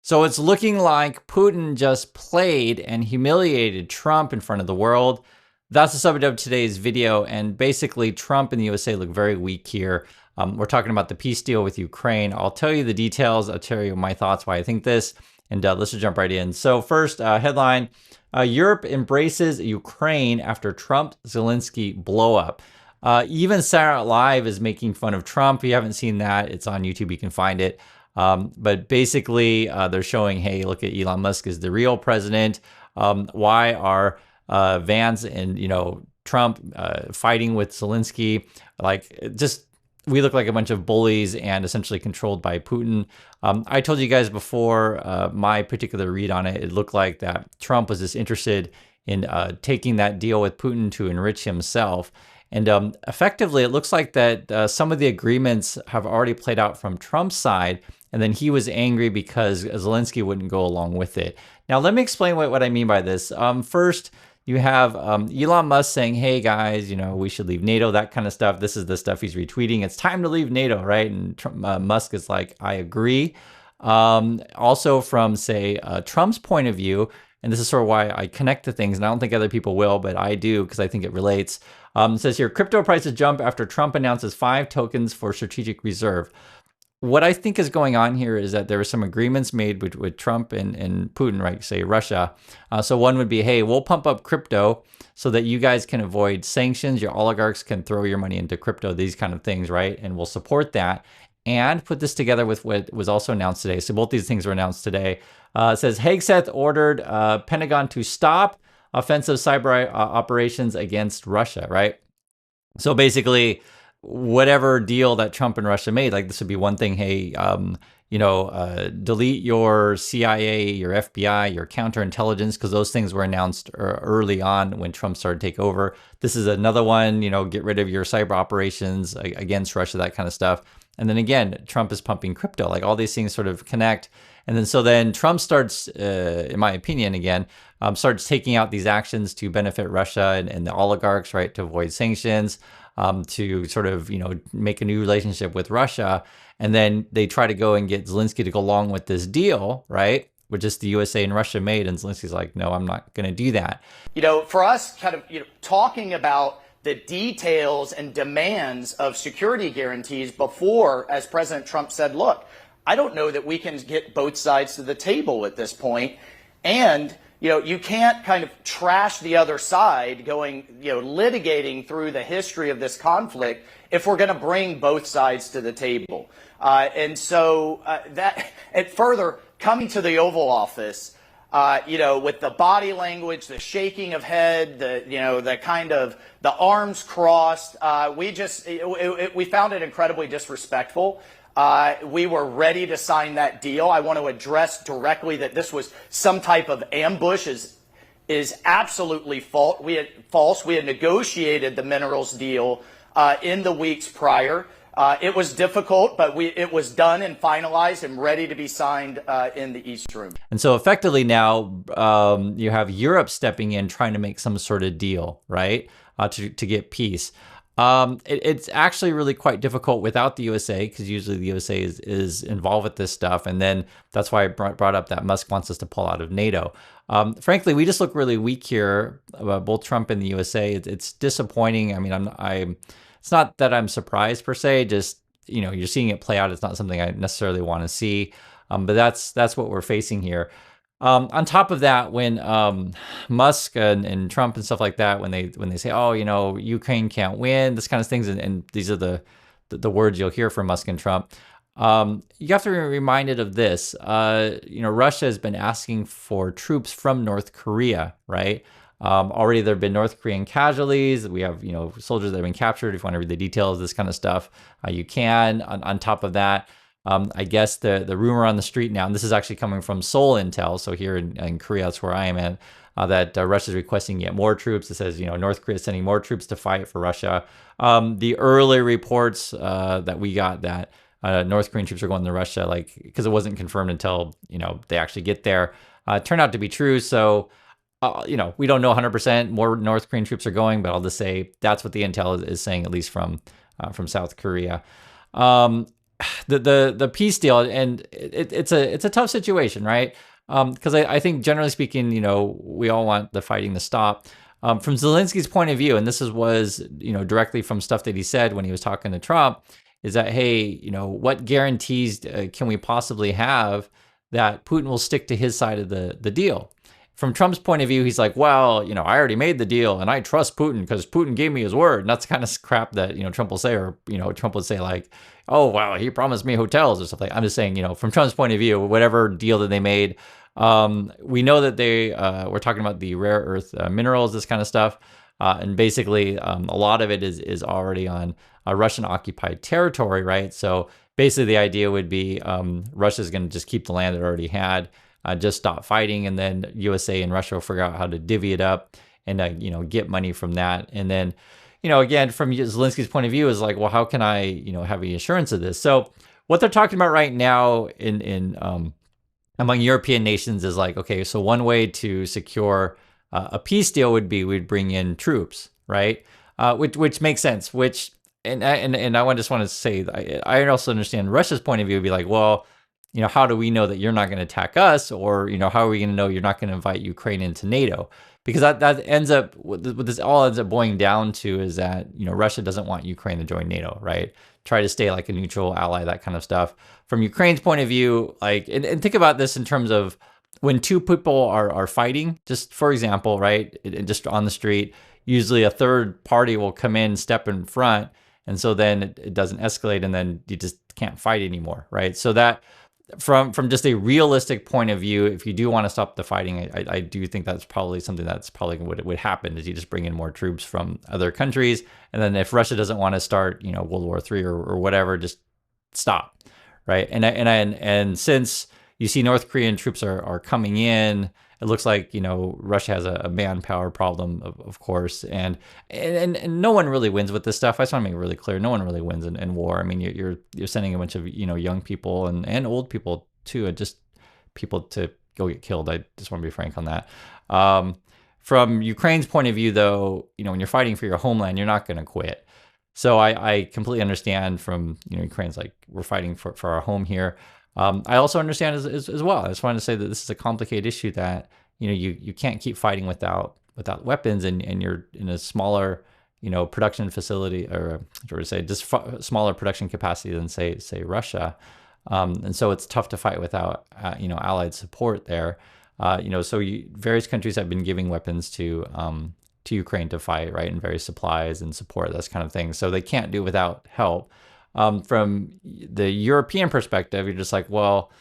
So it's looking like Putin just played and humiliated Trump in front of the world. That's the subject of today's video. And basically, Trump and the USA look very weak here. We're talking about the peace deal with Ukraine. I'll tell you the details. I'll tell you my thoughts, why I think this. And let's just jump right in. So first, headline, Europe embraces Ukraine after Trump-Zelensky blow-up. Even Saturday Night Live is making fun of Trump. If you haven't seen that, it's on YouTube. You can find it. But basically, they're showing, hey, look at Elon Musk is the real president. Why are Vance and Trump fighting with Zelensky? We look like a bunch of bullies and essentially controlled by Putin. I told you guys before my particular read on it. It looked like that Trump was just interested in taking that deal with Putin to enrich himself. And effectively, it looks like that some of the agreements have already played out from Trump's side. And then he was angry because Zelensky wouldn't go along with it. Now, let me explain what I mean by this. First, you have Elon Musk saying, hey, guys, we should leave NATO, that kind of stuff. This is the stuff he's retweeting. It's time to leave NATO, right? And Musk is like, I agree. Also from, say, Trump's point of view, and this is sort of why I connect to things, and I don't think other people will, but I do because I think it relates. It says here, crypto prices jump after Trump announces 5 tokens for strategic reserve. What I think is going on here is that there were some agreements made with Trump and Putin, right? Say Russia. So one would be, hey, we'll pump up crypto so that you guys can avoid sanctions. Your oligarchs can throw your money into crypto, these kind of things, right? And we'll support that and put this together with what was also announced today. So both these things were announced today. It says Hegseth ordered Pentagon to stop offensive cyber operations against Russia, right? So basically, whatever deal that Trump and Russia made, like this would be one thing, hey, delete your CIA, your FBI, your counterintelligence, because those things were announced early on when Trump started to take over. This is another one, get rid of your cyber operations against Russia, that kind of stuff. And then again, Trump is pumping crypto, like all these things sort of connect. And then Trump starts, in my opinion, again, starts taking out these actions to benefit Russia and the oligarchs, right, to avoid sanctions. To sort of, make a new relationship with Russia. And then they try to go and get Zelensky to go along with this deal, right? Which is the USA and Russia made. And Zelensky's like, no, I'm not going to do that. For us kind of, talking about the details and demands of security guarantees before, as President Trump said, look, I don't know that we can get both sides to the table at this point. And you can't kind of trash the other side going, litigating through the history of this conflict if we're going to bring both sides to the table. And further, coming to the Oval Office, with the body language, the shaking of head, the kind of the arms crossed, we found it incredibly disrespectful. We were ready to sign that deal. I want to address directly that this was some type of ambush is absolutely false. We had negotiated the minerals deal in the weeks prior. It was difficult, but it was done and finalized and ready to be signed in the East Room. And so effectively now you have Europe stepping in, trying to make some sort of deal, right, to get peace. It's actually really quite difficult without the USA, because usually the USA is involved with this stuff. And then that's why I brought up that Musk wants us to pull out of NATO. Frankly, we just look really weak here, both Trump and the USA. It's disappointing. I mean, it's not that I'm surprised per se, just, you're seeing it play out. It's not something I necessarily want to see. But that's what we're facing here. On top of that, when Musk and Trump and stuff like that, when they say, oh, Ukraine can't win, this kind of things, and these are the words you'll hear from Musk and Trump, you have to be reminded of this. Russia has been asking for troops from North Korea, right? Already there have been North Korean casualties. We have, soldiers that have been captured. If you want to read the details, this kind of stuff, you can. On top of that, I guess the rumor on the street now, and this is actually coming from Seoul Intel, so here in Korea, that's where I am at, that Russia is requesting yet more troops. It says, North Korea is sending more troops to fight for Russia. The early reports that we got that North Korean troops are going to Russia, because it wasn't confirmed until, they actually get there, turned out to be true. So, we don't know 100% more North Korean troops are going, but I'll just say that's what the intel is saying, at least from South Korea. the peace deal, and it's a tough situation, right? Because I think generally speaking, we all want the fighting to stop. From Zelensky's point of view, and this was directly from stuff that he said when he was talking to Trump, is that, hey, what guarantees can we possibly have that Putin will stick to his side of the deal? From Trump's point of view, he's like, well, I already made the deal and I trust Putin because Putin gave me his word. And that's the kind of crap that, Trump will say, or, Trump would say like, oh, wow, he promised me hotels or something. I'm just saying, from Trump's point of view, whatever deal that they made, we know that they were talking about the rare earth minerals, this kind of stuff. And basically, a lot of it is already on Russian occupied territory, right? So basically the idea would be Russia's going to just keep the land it already had. Just stop fighting, and then USA and Russia will figure out how to divvy it up and get money from that. And then, again, from Zelensky's point of view, is like, well, how can I have any assurance of this? So what they're talking about right now in among European nations is like, okay, so one way to secure a peace deal would be we'd bring in troops, right? Which makes sense. And I just want to say, I also understand Russia's point of view would be like, well, how do we know that you're not going to attack us? Or, how are we going to know you're not going to invite Ukraine into NATO? Because that ends up, what this all ends up boiling down to is that, Russia doesn't want Ukraine to join NATO, right? Try to stay like a neutral ally, that kind of stuff. From Ukraine's point of view, like, and think about this in terms of when two people are fighting, just for example, right? Just on the street, usually a third party will come in, step in front. And so then it doesn't escalate, and then you just can't fight anymore, right? So that, from just a realistic point of view, if you do want to stop the fighting, I do think that's probably something that's probably what would happen, is you just bring in more troops from other countries. And then if Russia doesn't want to start, World War III or whatever, just stop, right? And since you see North Korean troops are coming in, it looks like, Russia has a manpower problem, of course, and no one really wins with this stuff. I just want to make it really clear. No one really wins in war. I mean, you're sending a bunch of, young people and old people too, and just people to go get killed. I just want to be frank on that. From Ukraine's point of view, though, when you're fighting for your homeland, you're not going to quit. So I completely understand from, Ukraine's like, we're fighting for our home here. I also understand as well. I just wanted to say that this is a complicated issue that, you can't keep fighting without weapons, and you're in a smaller, production facility, or just smaller production capacity than say Russia. And so it's tough to fight without, allied support there. So various countries have been giving weapons to Ukraine to fight, right? And various supplies and support, this kind of thing. So they can't do without help. From the European perspective, you're just like, well,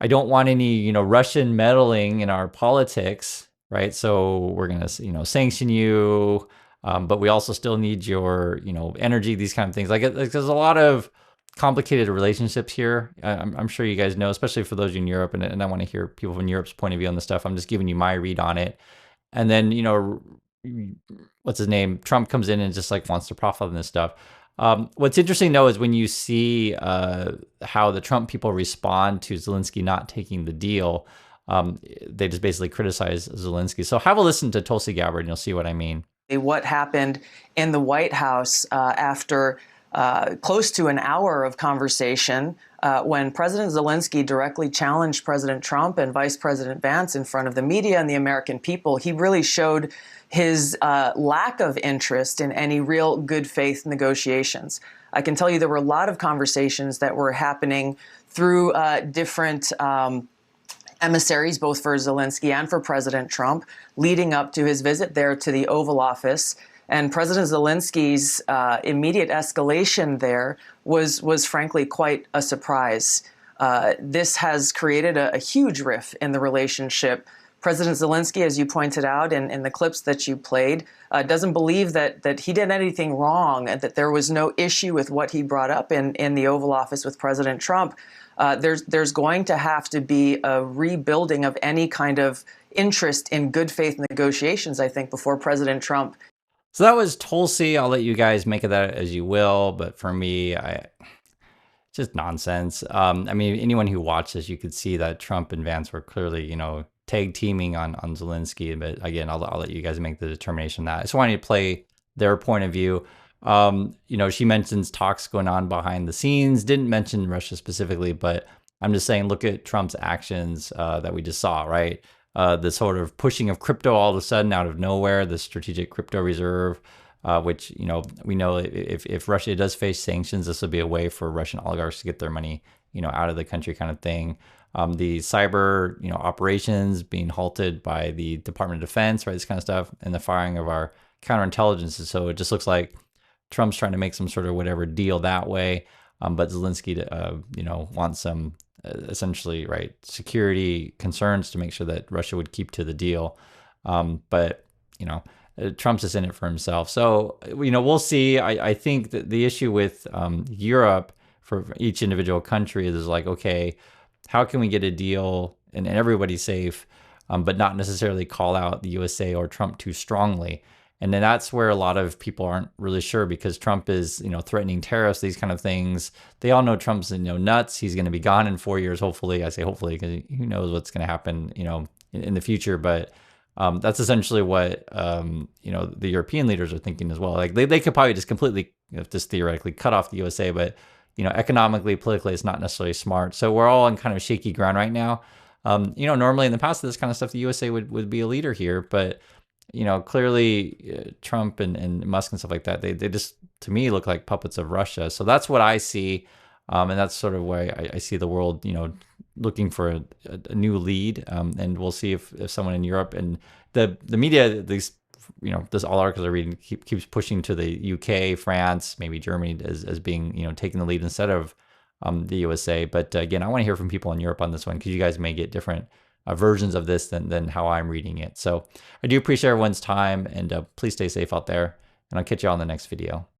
I don't want any, Russian meddling in our politics, right? So we're going to, sanction you, but we also still need your, energy, these kind of things. Like, there's a lot of complicated relationships here. I'm sure you guys know, especially for those in Europe, and I want to hear people from Europe's point of view on this stuff. I'm just giving you my read on it. And then, what's his name? Trump comes in and just like wants to profit on this stuff. What's interesting, though, is when you see how the Trump people respond to Zelensky not taking the deal, they just basically criticize Zelensky. So have a listen to Tulsi Gabbard, and you'll see what I mean. What happened in the White House after close to an hour of conversation when President Zelensky directly challenged President Trump and Vice President Vance in front of the media and the American people. He really showed his lack of interest in any real good faith negotiations. I can tell you there were a lot of conversations that were happening through different emissaries, both for Zelensky and for President Trump, leading up to his visit there to the Oval Office. And President Zelensky's immediate escalation there was frankly quite a surprise. This has created a huge rift in the relationship. President Zelensky, as you pointed out in the clips that you played, doesn't believe that he did anything wrong, and that there was no issue with what he brought up in the Oval Office with President Trump. There's going to have to be a rebuilding of any kind of interest in good faith negotiations, I think, before President Trump. So that was Tulsi. I'll let you guys make of that as you will, but for me, it's just nonsense. I mean, anyone who watched this, you could see that Trump and Vance were clearly, tag teaming on Zelensky. But again, I'll let you guys make the determination on that. I just wanted to play their point of view. You know, she mentions talks going on behind the scenes, didn't mention Russia specifically, but I'm just saying, look at Trump's actions that we just saw, right? The sort of pushing of crypto all of a sudden out of nowhere, the strategic crypto reserve, which, you know, we know if Russia does face sanctions, this will be a way for Russian oligarchs to get their money, you know, out of the country kind of thing. The cyber, you know, operations being halted by the Department of Defense, right? This kind of stuff, and the firing of our counterintelligence. So it just looks like Trump's trying to make some sort of whatever deal that way. But Zelensky, you know, wants some essentially, right, security concerns to make sure that Russia would keep to the deal. But, you know, Trump's just in it for himself. So, you know, we'll see. I think that the issue with Europe for each individual country is like, okay, how can we get a deal and everybody's safe, but not necessarily call out the USA or Trump too strongly? And then that's where a lot of people aren't really sure, because Trump is, you know, threatening tariffs, these kind of things. They all know Trump's, you know, nuts. He's going to be gone in 4 years, hopefully. I say hopefully because who knows what's going to happen, you know, in the future. But that's essentially what, you know, the European leaders are thinking as well. Like they could probably just completely, just theoretically cut off the USA, but, you know, economically, politically, it's not necessarily smart. So we're all on kind of shaky ground right now. You know, normally in the past, this kind of stuff, the USA would be a leader here, but you know, clearly Trump and Musk and stuff like that, they just, to me, look like puppets of Russia. So that's what I see. And that's sort of why I see the world, you know, looking for a new lead. And we'll see if someone in Europe and the media, these, you know, this all articles I reading keeps pushing to the UK, France, maybe Germany as being, you know, taking the lead instead of the USA. But again, I want to hear from people in Europe on this one, because you guys may get different versions of this than how I'm reading it. So I do appreciate everyone's time, and please stay safe out there, and I'll catch you on the next video.